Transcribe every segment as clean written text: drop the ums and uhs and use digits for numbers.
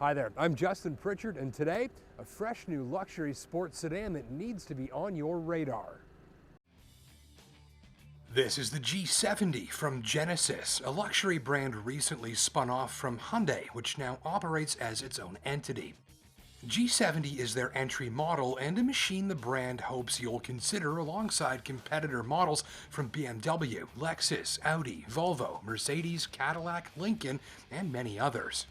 Hi there, I'm Justin Pritchard, and today, a fresh new luxury sports sedan that needs to be on your radar. This is the G70 from Genesis, a luxury brand recently spun off from Hyundai, which now operates as its own entity. G70 is their entry model and a machine the brand hopes you'll consider alongside competitor models from BMW, Lexus, Audi, Volvo, Mercedes, Cadillac, Lincoln, and many others.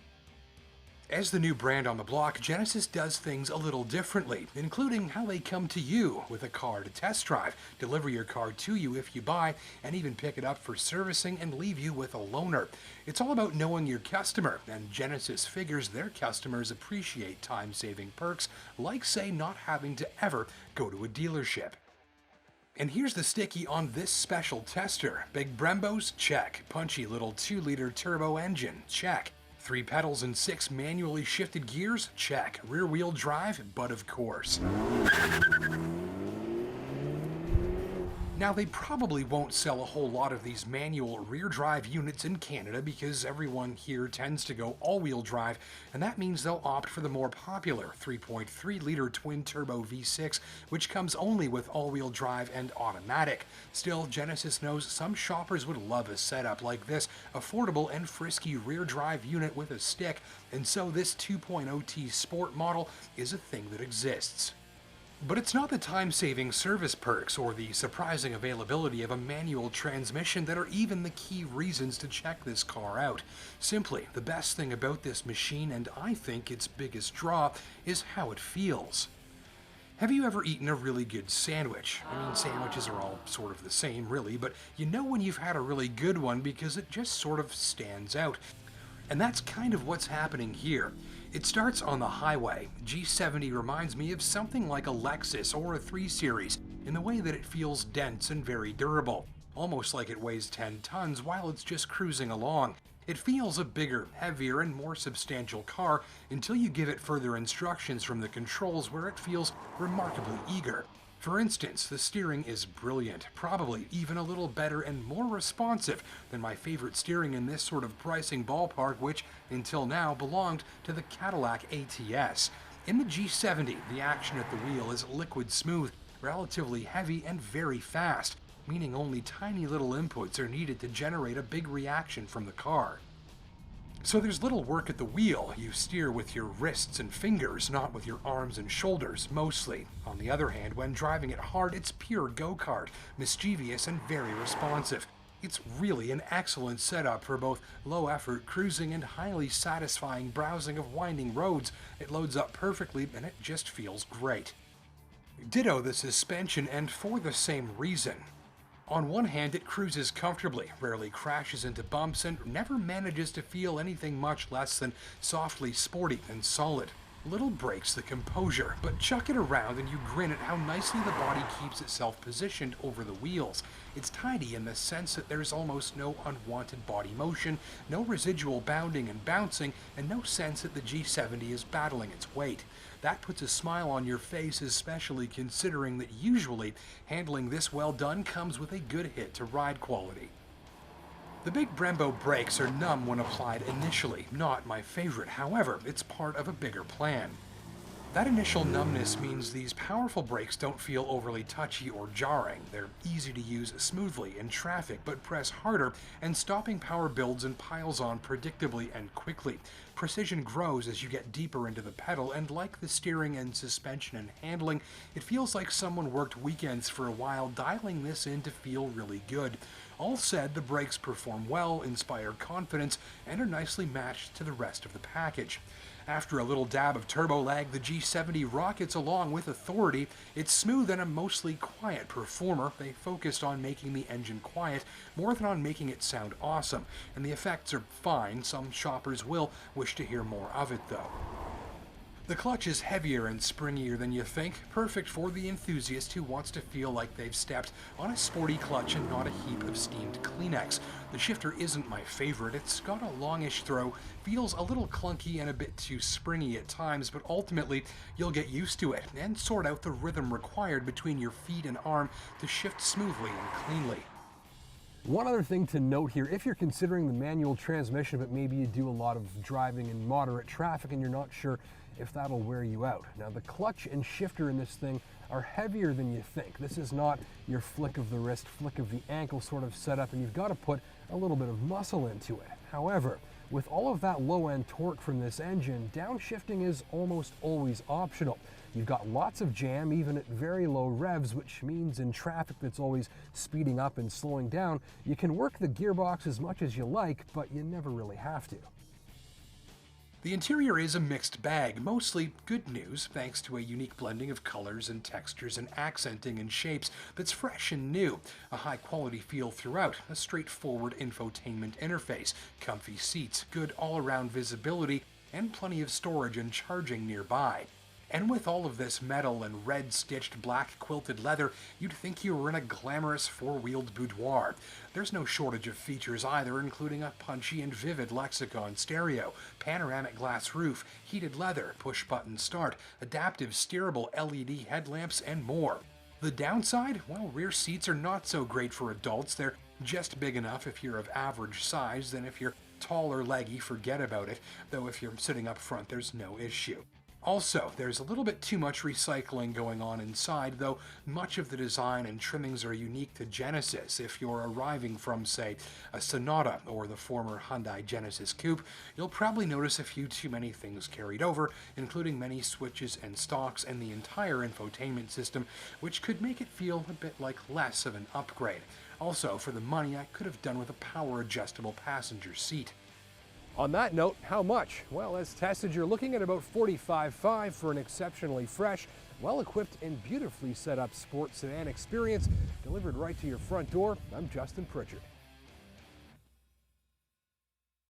As the new brand on the block, Genesis does things a little differently, including how they come to you with a car to test drive, deliver your car to you if you buy, and even pick it up for servicing and leave you with a loaner. It's all about knowing your customer, and Genesis figures their customers appreciate time-saving perks, like say not having to ever go to a dealership. And here's the sticky on this special tester. Big Brembos? Check. Punchy little 2-liter turbo engine? Check. 3 pedals and 6 manually shifted gears? Check. Rear-wheel drive? But of course. Now, they probably won't sell a whole lot of these manual rear-drive units in Canada because everyone here tends to go all-wheel drive, and that means they'll opt for the more popular 3.3-liter twin-turbo V6, which comes only with all-wheel drive and automatic. Still, Genesis knows some shoppers would love a setup like this affordable and frisky rear-drive unit with a stick, and so this 2.0T Sport model is a thing that exists. But it's not the time-saving service perks or the surprising availability of a manual transmission that are even the key reasons to check this car out. Simply, the best thing about this machine, and I think its biggest draw, is how it feels. Have you ever eaten a really good sandwich? I mean, sandwiches are all sort of the same, really, but you know when you've had a really good one because it just sort of stands out. And that's kind of what's happening here. It starts on the highway. G70 reminds me of something like a Lexus or a 3 Series in the way that it feels dense and very durable, almost like it weighs 10 tons while it's just cruising along. It feels a bigger, heavier, and more substantial car until you give it further instructions from the controls where it feels remarkably eager. For instance, the steering is brilliant, probably even a little better and more responsive than my favorite steering in this sort of pricing ballpark, which, until now, belonged to the Cadillac ATS. In the G70, the action at the wheel is liquid smooth, relatively heavy, and very fast, meaning only tiny little inputs are needed to generate a big reaction from the car. So there's little work at the wheel. You steer with your wrists and fingers, not with your arms and shoulders, mostly. On the other hand, when driving it hard, it's pure go-kart, mischievous and very responsive. It's really an excellent setup for both low-effort cruising and highly satisfying browsing of winding roads. It loads up perfectly and it just feels great. Ditto the suspension, and for the same reason. On one hand, it cruises comfortably, rarely crashes into bumps, and never manages to feel anything much less than softly sporty and solid. Little breaks the composure, but chuck it around and you grin at how nicely the body keeps itself positioned over the wheels. It's tidy in the sense that there's almost no unwanted body motion, no residual bounding and bouncing, and no sense that the G70 is battling its weight. That puts a smile on your face, especially considering that usually handling this well done comes with a good hit to ride quality. The big Brembo brakes are numb when applied initially, not my favorite. However, it's part of a bigger plan. That initial numbness means these powerful brakes don't feel overly touchy or jarring. They're easy to use smoothly in traffic, but press harder, and stopping power builds and piles on predictably and quickly. Precision grows as you get deeper into the pedal, and like the steering and suspension and handling, it feels like someone worked weekends for a while dialing this in to feel really good. All said, the brakes perform well, inspire confidence, and are nicely matched to the rest of the package. After a little dab of turbo lag, the G70 rockets along with authority. It's smooth and a mostly quiet performer. They focused on making the engine quiet more than on making it sound awesome, and the effects are fine. Some shoppers will wish to hear more of it though. The clutch is heavier and springier than you think, perfect for the enthusiast who wants to feel like they've stepped on a sporty clutch and not a heap of steamed Kleenex. The shifter isn't my favorite. It's got a longish throw, feels a little clunky and a bit too springy at times, but ultimately you'll get used to it and sort out the rhythm required between your feet and arm to shift smoothly and cleanly. One other thing to note here, if you're considering the manual transmission, but maybe you do a lot of driving in moderate traffic and you're not sure if that'll wear you out. Now, the clutch and shifter in this thing are heavier than you think. This is not your flick of the wrist, flick of the ankle sort of setup, and you've got to put a little bit of muscle into it. However, with all of that low-end torque from this engine, downshifting is almost always optional. You've got lots of jam, even at very low revs, which means in traffic that's always speeding up and slowing down, you can work the gearbox as much as you like, but you never really have to. The interior is a mixed bag, mostly good news thanks to a unique blending of colors and textures and accenting and shapes that's fresh and new, a high quality feel throughout, a straightforward infotainment interface, comfy seats, good all-around visibility, and plenty of storage and charging nearby. And with all of this metal and red-stitched black quilted leather, you'd think you were in a glamorous four-wheeled boudoir. There's no shortage of features either, including a punchy and vivid Lexicon stereo, panoramic glass roof, heated leather, push-button start, adaptive steerable LED headlamps, and more. The downside? Well, rear seats are not so great for adults. They're just big enough if you're of average size, then if you're tall or leggy, forget about it, though if you're sitting up front, there's no issue. Also, there's a little bit too much recycling going on inside, though much of the design and trimmings are unique to Genesis. If you're arriving from, say, a Sonata or the former Hyundai Genesis Coupe, you'll probably notice a few too many things carried over, including many switches and stalks and the entire infotainment system, which could make it feel a bit like less of an upgrade. Also, for the money, I could have done with a power-adjustable passenger seat. On that note, how much? Well, as tested, you're looking at about $45,500 for an exceptionally fresh, well-equipped, and beautifully set up sports sedan experience delivered right to your front door. I'm Justin Pritchard.